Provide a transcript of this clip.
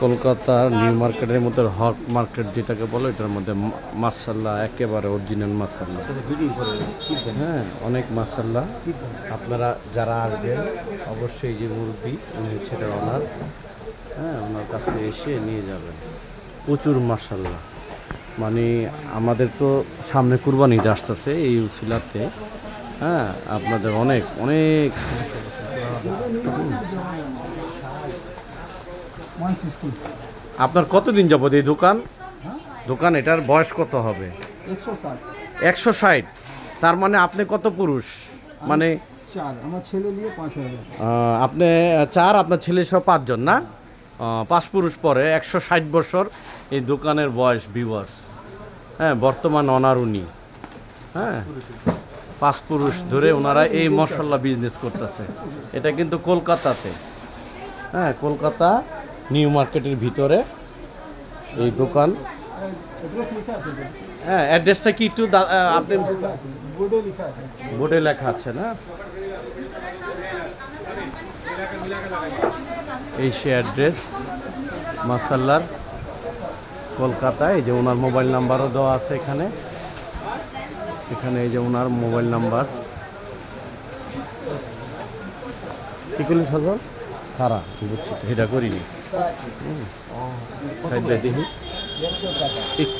কলকাতার নিউ মার্কেটের মধ্যে হট মার্কেট যেটাকে বলে, এটার মধ্যে মাসাল্লা একেবারে অরিজিনাল মাসাল্লা। হ্যাঁ, অনেক মাসাল্লা। আপনারা যারা আসবেন অবশ্যই যে মুরব্বি উনি হচ্ছে এটা ওনার, হ্যাঁ, ওনার কাছ থেকে এসে নিয়ে যাবেন। প্রচুর মাসাল্লা, মানে আমাদের তো সামনে কুরবানি ঈদ আসতেছে, এই উসিলাতে হ্যাঁ আপনাদের অনেক অনেক। আপনার কতদিন যাবত এই দোকান? দোকান এটার বয়স কত হবে? 160। তার মানে আপনি কত পুরুষ? মানে আমার ছেলে নিয়ে 5 হয়ে যাবে। আপনি 4, আপনার ছেলে সহ 5 জন না? 5 পুরুষ পরে 160 বছর এই দোকানের বয়স ভিউয়ার্স। হ্যাঁ, বর্তমান অনার উনি। হ্যাঁ, 5 পুরুষ ধরে ওনারা এই মশলা বিজনেস করতেছে। এটা কিন্তু কলকাতাতে, হ্যাঁ, কলকাতা নিউ মার্কেটের ভিতরে এই দোকান। হ্যাঁ, অ্যাড্রেসটা কি একটু আপনি বোর্ডে লেখা আছে না? এই সে অ্যাড্রেস মাসাল্লার, কলকাতায়। এই যে ওনার মোবাইল নাম্বারও দেওয়া আছে এখানে। এখানে এই যে ওনার মোবাইল নাম্বার। কি করলি সজল? খারাপ বুঝছি, এটা করিনি। সাইড দেখি